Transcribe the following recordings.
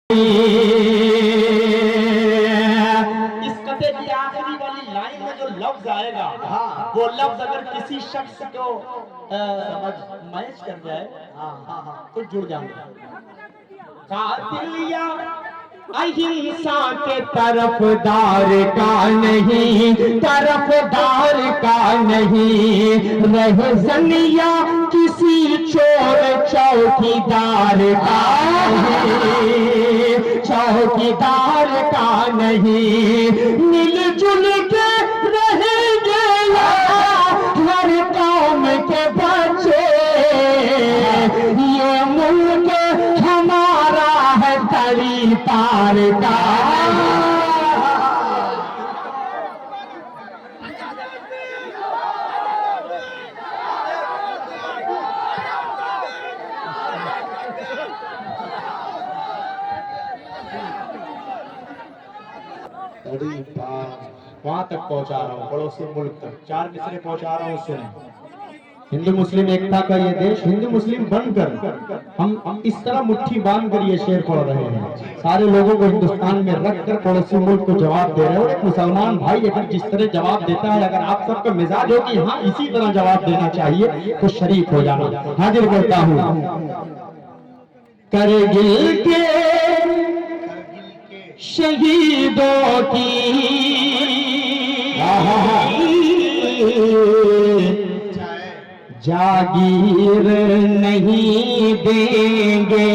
इस कथे की आखिरी वाली लाइन में जो लफ्ज आएगा, हाँ, वो लफ्ज अगर किसी शख्स को समझ मैच कर जाए, तो जुड़ जाएगा। कातिल या अहिंसा के तरफदार का नहीं, तरफदार का नहीं, रहज़न या किसी चोर चौकीदार का नहीं, चौकीदार का नहीं। मिलजुल के रहेंगे हर कौम के बच्चे, ये मुल्क हमारा है तड़ी पार का। वहां तक पहुंचा रहा हूँ, पड़ोसी मुल्क तक 4 मिसरे पहुंचा रहा हूँ। सुने, हिंदू मुस्लिम एकता का ये देश, हिंदू मुस्लिम बनकर हम इस तरह मुट्ठी बांध कर ये शेर पढ़ रहे हैं। सारे लोगों को हिंदुस्तान में रखकर पड़ोसी मुल्क को जवाब दे रहे हैं। और एक मुसलमान भाई अगर जिस तरह जवाब देता है, अगर आप सबका मिजाज हो कि हाँ इसी तरह जवाब देना चाहिए, तो शरीक हो जाना। हाजिर करता हूँ करगिल के शहीदों की जागीर नहीं देंगे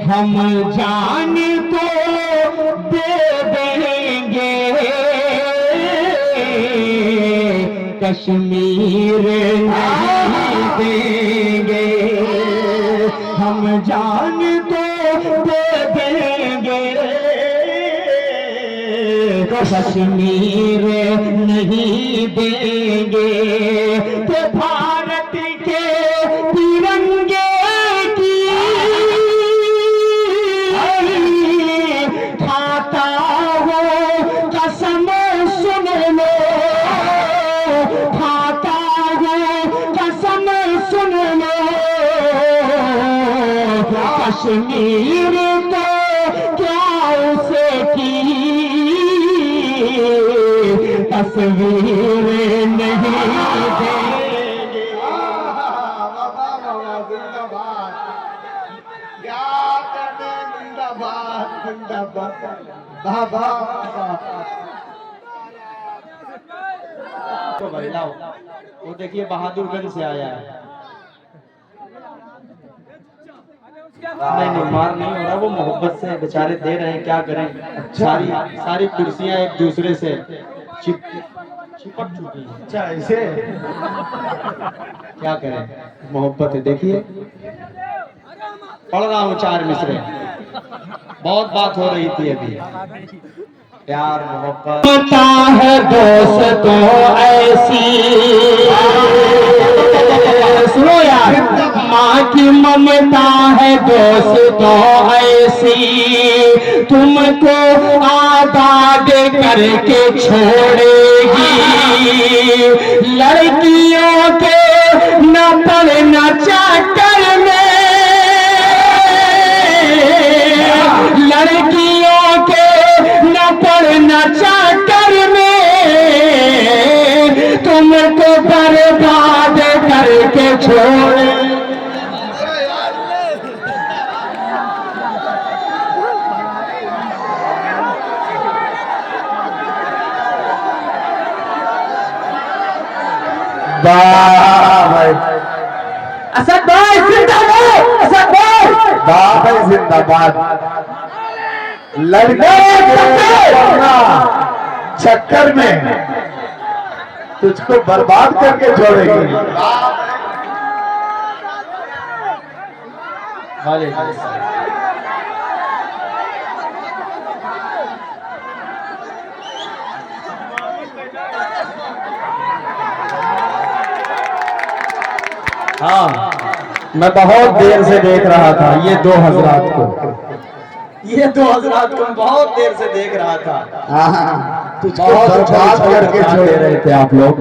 हम, जान तो दे देंगे, कश्मीर नहीं देंगे हम, जान तो दे देंगे, कश्मीर नहीं देंगे। तो भारत के तिरंगे की खाता हो कसम सुन लो, खाता हो कसम सुन लो, कश्मीर को क्या उसे की तस्वीर नहीं देंगे। जिंदाबाद, क्या करते हैं, जिंदाबाद जिंदाबाद। बाबा तो बदलाओ, वो देखिए बहादुरगंज से आया है। नहीं मार नहीं हो रहा, वो मोहब्बत से बेचारे दे रहे हैं, क्या करें। सारी कुर्सियां एक दूसरे से चिपक चुकी है। अच्छा ऐसे क्या करें, मोहब्बत है। देखिए पढ़ रहा हूँ 4 मिसरे, बहुत बात हो रही थी अभी। प्यार मोहब्बत है दोस्तों ऐसी, सुनो यार, माँ की ममता है दोस्तों ऐसी, तुमको आबाद करके छोड़ेगी। लड़कियों के न पड़ना चाकर में, लड़कियों के न पड़ना चाकर में, तुमको बर्बाद करके छोड़े। असद भाई जिंदाबाद, असद भाई, बाबा जिंदाबाद। लड़के चक्कर में तुझको बर्बाद करके छोड़ेगी। हाँ, मैं बहुत देर से देख रहा था ये 2 हजरात को, ये 2 हजरात को बहुत देर से देख रहा था। तुझको बर्बाद करके छोड़ रहे थे आप लोग,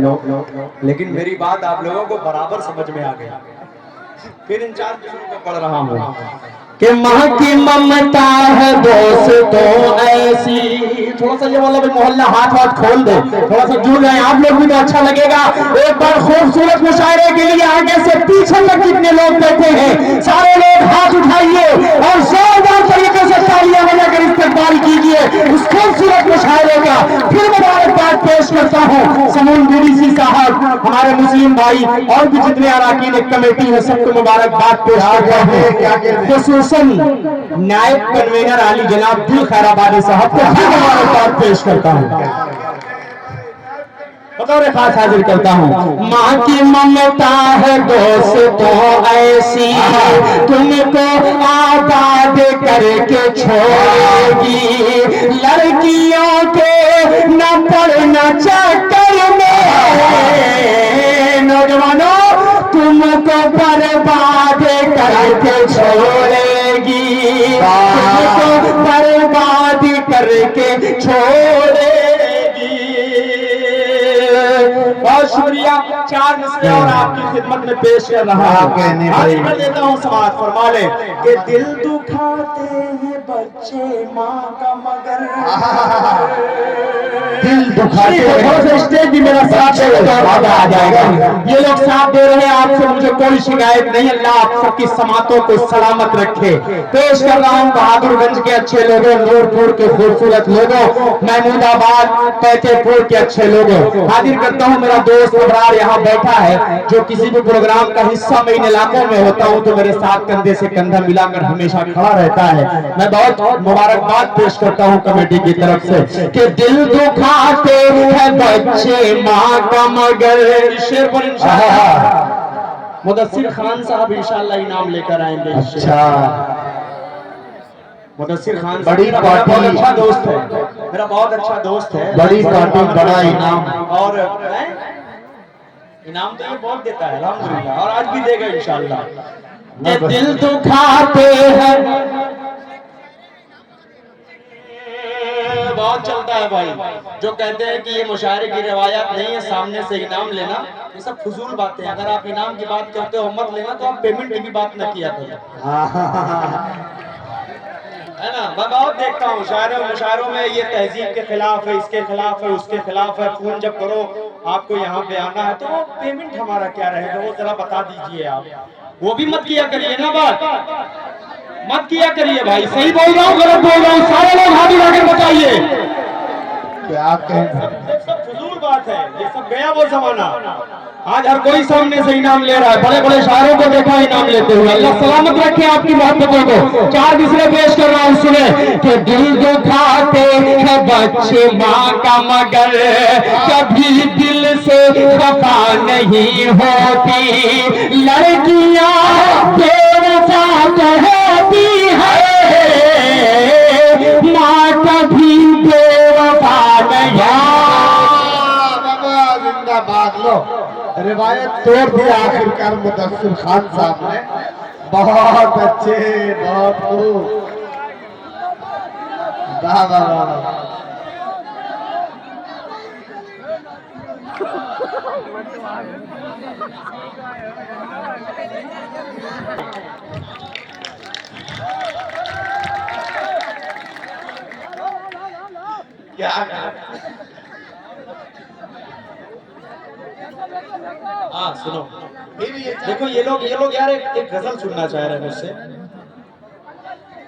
लेकिन मेरी बात आप लोगों को बराबर समझ में आ गई। फिर इन 4 चीजों को पढ़ रहा हूँ। कि माँ की ममता है दोस्तों ऐसी। थोड़ा सा ये वाला भी मोहल्ला हाथ वाथ खोल दे, थोड़ा सा जुड़ गए आप लोग भी तो अच्छा लगेगा। एक बार खूबसूरत मुशायरे के लिए आगे से पीछे तक कितने लोग बैठे हैं, सारे लोग हाथ उठाइए और जोरदार तरीके से तालियां बजाकर इस्तेमाल कीजिए उस खूबसूरत मुशायरे का। फिर मुबारकबाद पेश करता हूँ समून डीडीसी साहब, हमारे मुस्लिम भाई और भी जितने अराकीन कमेटी है सबको मुबारकबाद पेश करता हूँ। खसूसन नायब कन्वीनर आली जनाब दिल खैराबादी साहब को भी मुबारकबाद पेश करता हूँ, बतौर खास हाजिर करता हूँ। माँ की ममता है दोस्तों ऐसी, तुमको आबाद करके छोड़ेगी, लड़कियों के न पड़ना चक्कर में, नौजवानों तुमको बर्बाद करके छोड़ेगी, तुमको बर्बाद करके छोड़ेगी। बहुत शुक्रिया। 4 मिसरे और आपकी खिदमत में पेश कर रहा हूं। हाजिर कर देता हूं समाज फरमा ले कि दिल दुखाते हैं बच्चे माँ का मगर, दिल दुखाते हैं। स्टेज भी मेरा साथ आ जाएगा। ये लोग साथ दे रहे हैं, आपसे मुझे कोई शिकायत नहीं। अल्लाह आप सबकी समातों को सलामत रखे। पेश कर रहा हूँ बहादुरगंज के अच्छे लोगों, नूरपुर के खूबसूरत लोगों, महमूदाबाद पैतेपुर के अच्छे लोगों। हाजिर करता हूँ मेरा दोस्त अबरार यहाँ बैठा है, जो किसी भी प्रोग्राम का हिस्सा मैं इन इलाकों में होता हूँ तो मेरे साथ कंधे से कंधा मिलाकर हमेशा खड़ा रहता है। मैं बहुत मुबारकबाद पेश करता हूँ कमेटी की तरफ से कि दिल दुखाते हैं बच्चे माँ का मगर। शेर पर इंशाअल्लाह मुदस्सिर खान साहब इंशाअल्लाह इनाम लेकर आएंगे। अच्छा, मुदस्सिर खान बड़ी पार्टी, बहुत अच्छा दोस्त है, मेरा बहुत अच्छा दोस्त है। बड़ी पार्टी बड़ा इनाम, और इनाम तो ये बहुत देता है अल्हम्दुलिल्लाह, और आज भी देगा इंशाअल्लाह। दिल दुखाते हैं बहुत चलता है भाई, जो कहते हैं कि ये मुशायरे की रिवायत नहीं है, सामने से इनाम लेना, ये सब फजूल बातें हैं। अगर आप इनाम की बात करते हो मत लेना, तो आप पेमेंट की भी बात न किया करो, है ना। मैं बहुत देखता हूँ मुशायरों में ये तहजीब के खिलाफ है, इसके खिलाफ है, उसके खिलाफ है। फोन जब करो आपको यहाँ पे आना है तो पेमेंट हमारा क्या रहेगा वो जरा बता दीजिए आप। वो भी मत किया करिए ना, बात मत किया करिए भाई। सही बोल रहा हूँ गलत बोल रहा हूँ, सारे लोग हाथ उठाकर बताइए। क्या कहें, सब फजूल बात है, ये सब गया वो जमाना। आज हर कोई सामने से इनाम ले रहा है, बड़े बड़े शायरों को देखा इनाम लेते हुए। अल्लाह सलामत रखे आपकी मोहब्बतों को। 4 दूसरे पेश कर रहा हूँ, सुने कि दिल दुखाते हैं बच्चे माँ का मगर, कभी दिल से खफा नहीं होती, लड़कियाँ बेवफा होती है, माँ कभी बेवफा नहीं। जिंदाबाद। लो रिवायत तोड़ दी आखिरकार मुदस्सिर खान साहब ने। बहुत अच्छे, बहुत खूब, वाह वाह वाह। क्या हाँ सुनो, देखो ये लोग यार एक गजल सुनना चाह रहे हैं मुझसे।